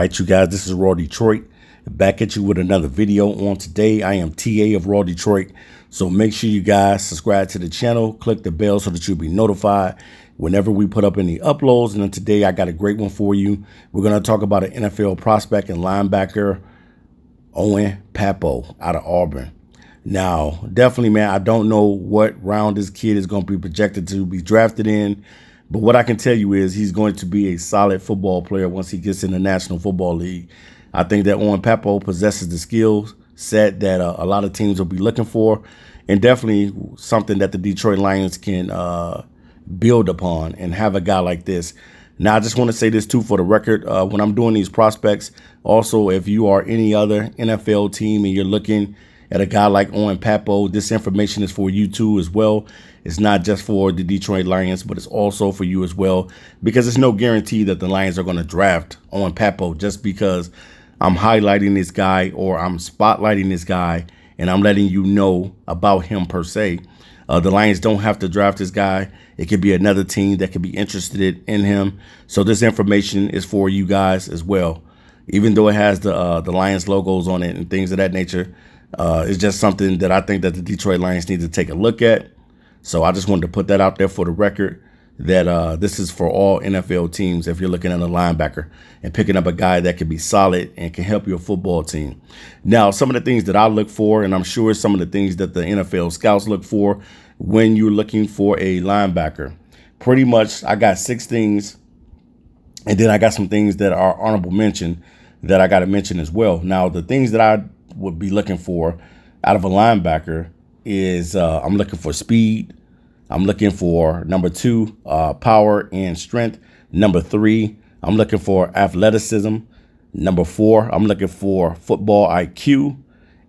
right, you guys, this is Raw Detroit. Back at you with another video on today. I am TA of Raw Detroit. So make sure you guys subscribe to the channel, click the bell so that you'll be notified whenever we put up any uploads. And then today I got a great one for you. We're going to talk about an NFL prospect and linebacker, Owen Pappoe out of Auburn. Now, definitely, man, I don't know what round this kid is going to be projected to be drafted in. But what I can tell you is he's going to be a solid football player once he gets in the National Football League. I think that Owen Pappoe possesses the skill set that a lot of teams will be looking for, and definitely something that the Detroit Lions can build upon and have a guy like this. Now, I just want to say this, too, for the record. When I'm doing these prospects, also, if you are any other NFL team and you're looking at a guy like Owen Pappoe, this information is for you, too, as well. It's not just for the Detroit Lions, but it's also for you as well, because it's no guarantee that the Lions are going to draft Owen Pappoe just because I'm highlighting this guy or I'm spotlighting this guy and I'm letting you know about him per se. The Lions don't have to draft this guy. It could be another team that could be interested in him. So this information is for you guys as well. Even though it has the Lions logos on it and things of that nature, it's just something that I think that the Detroit Lions need to take a look at. So I just wanted to put that out there for the record that this is for all NFL teams if you're looking at a linebacker and picking up a guy that can be solid and can help your football team. Now, some of the things that I look for, and I'm sure some of the things that the NFL scouts look for when you're looking for a linebacker, pretty much I got 6 things, and then I got some things that are honorable mention that I got to mention as well. Now, the things that I would be looking for out of a linebacker is I'm looking for speed. I'm looking for, number 2, power and strength. Number 3, I'm looking for athleticism. Number 4, I'm looking for football IQ.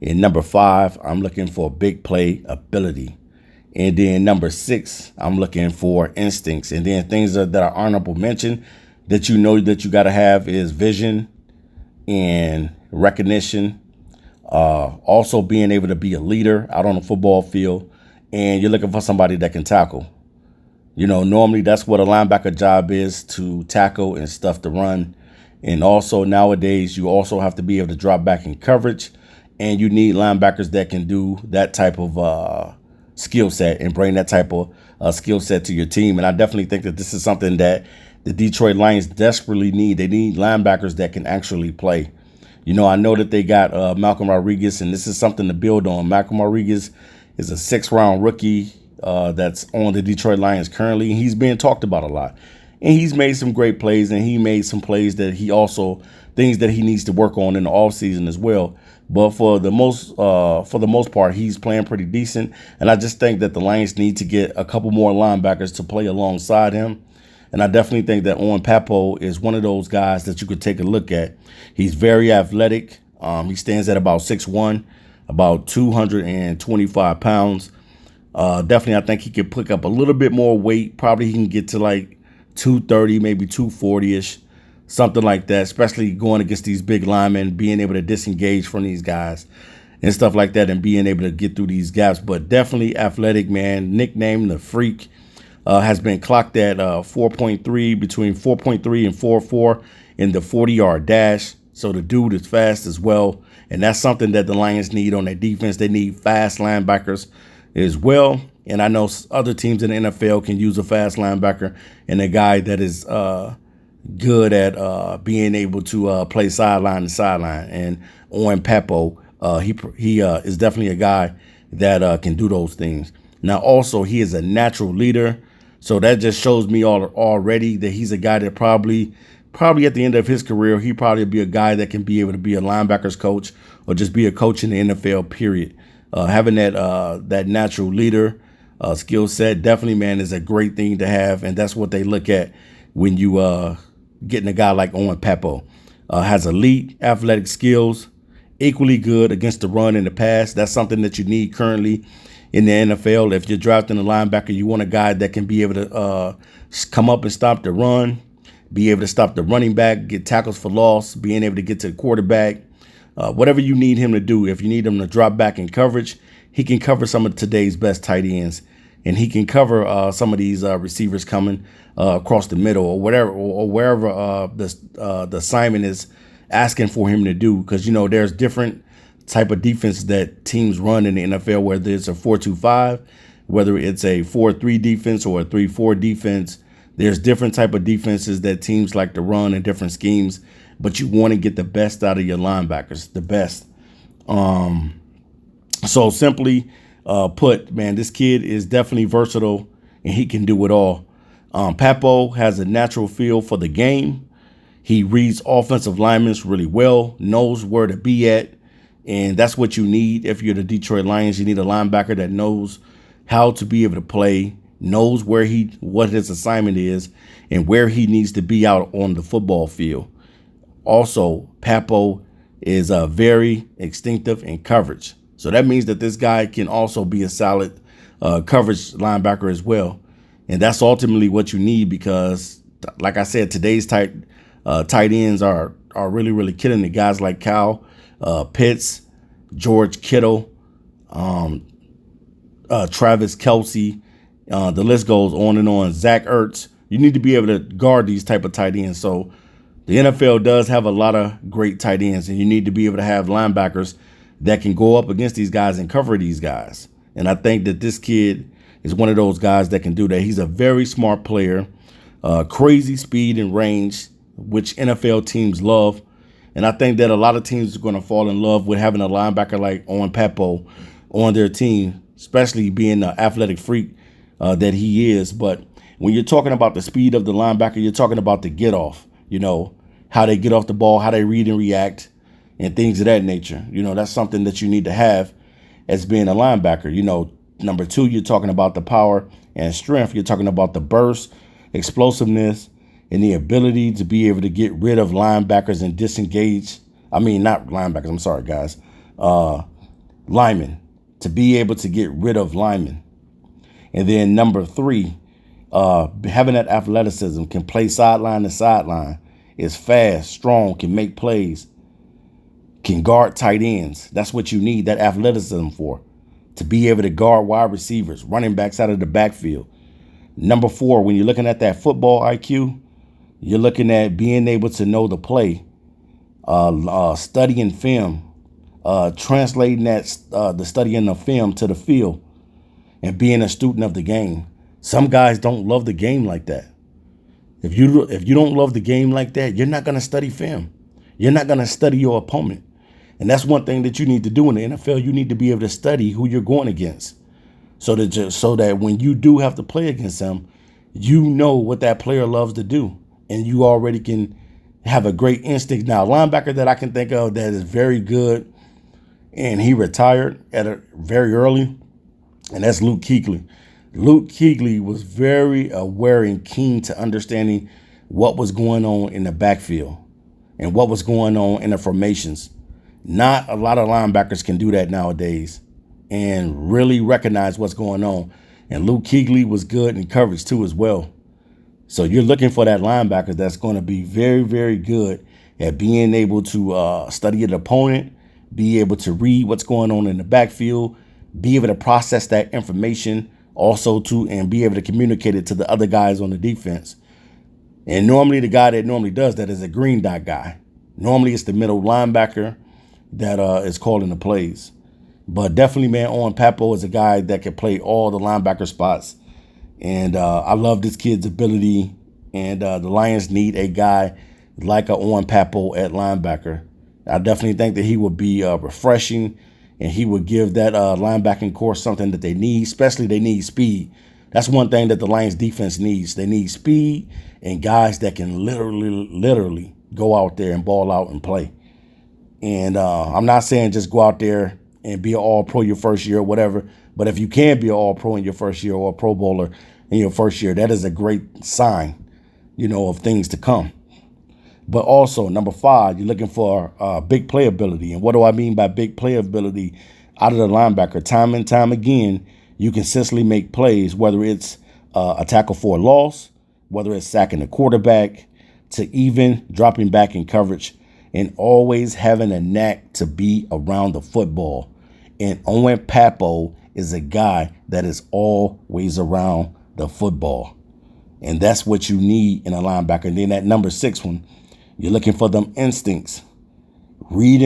And number 5, I'm looking for big play ability. And then number 6, I'm looking for instincts. And then things that are honorable mention that you know that you got to have is vision and recognition. Also being able to be a leader out on the football field, and you're looking for somebody that can tackle. You know, normally that's what a linebacker job is, to tackle and stuff the run. And also nowadays you also have to be able to drop back in coverage, and you need linebackers that can do that type of skill set and bring that type of skill set to your team. And I definitely think that this is something that the Detroit Lions desperately need. They need linebackers that can actually play. You know, I know that they got Malcolm Rodriguez, and this is something to build on. Malcolm Rodriguez is a 6th-round rookie that's on the Detroit Lions currently. He's being talked about a lot, and he's made some great plays, and he made some plays that he also things that he needs to work on in the offseason as well. But for the most part, he's playing pretty decent, and I just think that the Lions need to get a couple more linebackers to play alongside him. And I definitely think that Owen Pappoe is one of those guys that you could take a look at. He's very athletic. He stands at about 6'1", about 225 pounds. Definitely, I think he could pick up a little bit more weight. Probably he can get to like 230, maybe 240-ish, something like that, especially going against these big linemen, being able to disengage from these guys and stuff like that and being able to get through these gaps. But definitely athletic, man. Nicknamed the Freak. Has been clocked at 4.3, between 4.3 and 4.4 in the 40-yard dash. So the dude is fast as well. And that's something that the Lions need on their defense. They need fast linebackers as well. And I know other teams in the NFL can use a fast linebacker and a guy that is good at being able to play sideline to sideline. And Owen Pappoe, he is definitely a guy that can do those things. Now, also, he is a natural leader. So that just shows me already that he's a guy that probably at the end of his career, he probably be a guy that can be able to be a linebackers coach or just be a coach in the NFL, period. Having that natural leader skill set, definitely, man, is a great thing to have. And that's what they look at when you getting a guy like Owen Pappoe. Has elite athletic skills, equally good against the run and the pass. That's something that you need currently in the NFL. If you're drafting a linebacker, you want a guy that can be able to come up and stop the run, be able to stop the running back, get tackles for loss, being able to get to the quarterback, whatever you need him to do. If you need him to drop back in coverage, he can cover some of today's best tight ends, and he can cover some of these receivers coming across the middle or whatever, or wherever the assignment is asking for him to do, because, there's different type of defense that teams run in the NFL, whether it's a 4-2-5, whether it's a 4-3 defense or a 3-4 defense. There's different type of defenses that teams like to run in different schemes, but you want to get the best out of your linebackers, the best. So simply put, man, this kid is definitely versatile and he can do it all. Pappoe has a natural feel for the game. He reads offensive linemen really well, knows where to be at. And that's what you need if you're the Detroit Lions. You need a linebacker that knows how to be able to play, knows what his assignment is and where he needs to be out on the football field. Also, Pappoe is very instinctive in coverage. So that means that this guy can also be a solid coverage linebacker as well. And that's ultimately what you need because, like I said, today's tight ends are really, really killing the guys like Kyle Pitts, George Kittle, Travis Kelce. The list goes on and on. Zach Ertz. You need to be able to guard these type of tight ends. So the NFL does have a lot of great tight ends, and you need to be able to have linebackers that can go up against these guys and cover these guys. And I think that this kid is one of those guys that can do that. He's a very smart player, crazy speed and range, which NFL teams love. And I think that a lot of teams are going to fall in love with having a linebacker like Owen Pappoe on their team, especially being the athletic freak that he is. But when you're talking about the speed of the linebacker, you're talking about the get off, how they get off the ball, how they read and react, and things of that nature. That's something that you need to have as being a linebacker. Number two, you're talking about the power and strength. You're talking about the burst, explosiveness, and the ability to be able to get rid of linebackers and disengage. Not linebackers. I'm sorry, guys. Linemen. To be able to get rid of linemen. And then number three, having that athleticism, can play sideline to sideline, is fast, strong, can make plays, can guard tight ends. That's what you need that athleticism for, to be able to guard wide receivers, running backs out of the backfield. Number four, when you're looking at that football IQ, you're looking at being able to know the play, studying film, translating the studying of film to the field, and being a student of the game. Some guys don't love the game like that. If you don't love the game like that, you're not going to study film. You're not going to study your opponent. And that's one thing that you need to do in the NFL. You need to be able to study who you're going against, so that when you do have to play against them, you know what that player loves to do, and you already can have a great instinct. Now, a linebacker that I can think of that is very good, and he retired very early, and that's Luke Kuechly. Luke Kuechly was very aware and keen to understanding what was going on in the backfield and what was going on in the formations. Not a lot of linebackers can do that nowadays and really recognize what's going on. And Luke Kuechly was good in coverage too as well. So you're looking for that linebacker that's going to be very, very good at being able to study an opponent, be able to read what's going on in the backfield, be able to process that information also too, and be able to communicate it to the other guys on the defense. And normally the guy that normally does that is a green dot guy. Normally it's the middle linebacker that is calling the plays. But definitely, man, Owen Pappoe is a guy that can play all the linebacker spots. And I love this kid's ability. And the Lions need a guy like a Owen Pappoe at linebacker. I definitely think that he would be refreshing, and he would give that linebacking core something that they need, especially they need speed. That's one thing that the Lions defense needs. They need speed and guys that can literally go out there and ball out and play. And I'm not saying just go out there and be an all-pro your first year or whatever, but if you can be an all-pro in your first year or a pro bowler in your first year, that is a great sign, of things to come. But also, number five, you're looking for big playability. And what do I mean by big playability out of the linebacker? Time and time again, you consistently make plays, whether it's a tackle for a loss, whether it's sacking the quarterback, to even dropping back in coverage, and always having a knack to be around the football. And Owen Pappoe is a guy that is always around the football. And that's what you need in a linebacker. And then that number 6 one, you're looking for them instincts. read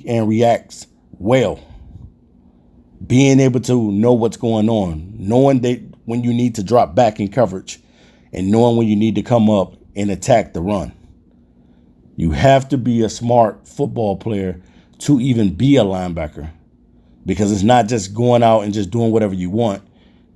and reacts well, being able to know what's going on, knowing that when you need to drop back in coverage, and knowing when you need to come up and attack the run. You have to be a smart football player to even be a linebacker, because it's not just going out and just doing whatever you want.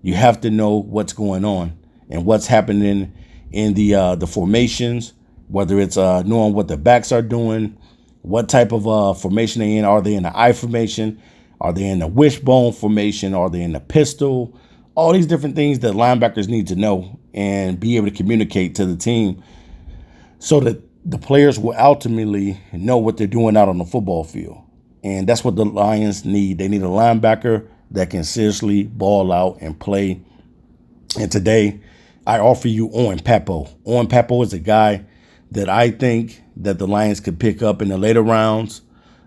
You have to know what's going on and what's happening in the formations, whether it's knowing what the backs are doing, what type of formation they're in. Are they in the I formation? Are they in the wishbone formation? Are they in the pistol? All these different things that linebackers need to know and be able to communicate to the team so that the players will ultimately know what they're doing out on the football field. And that's what the Lions need. They need a linebacker that can seriously ball out and play. And today, I offer you Owen Pappoe. Owen Pappoe is a guy that I think that the Lions could pick up in the later rounds.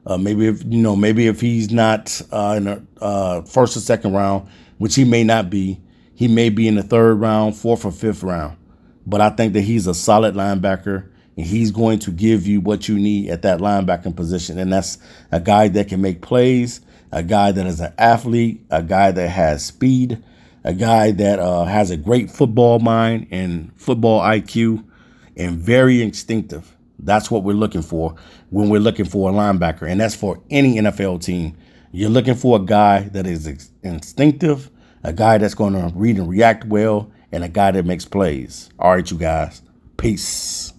Maybe if he's not in the first or second round, which he may not be, he may be in the third round, fourth or fifth round. But I think that he's a solid linebacker, and he's going to give you what you need at that linebacking position. And that's a guy that can make plays, a guy that is an athlete, a guy that has speed, a guy that has a great football mind and football IQ, and very instinctive. That's what we're looking for when we're looking for a linebacker. And that's for any NFL team. You're looking for a guy that is instinctive, a guy that's going to read and react well, and a guy that makes plays. All right, you guys. Peace.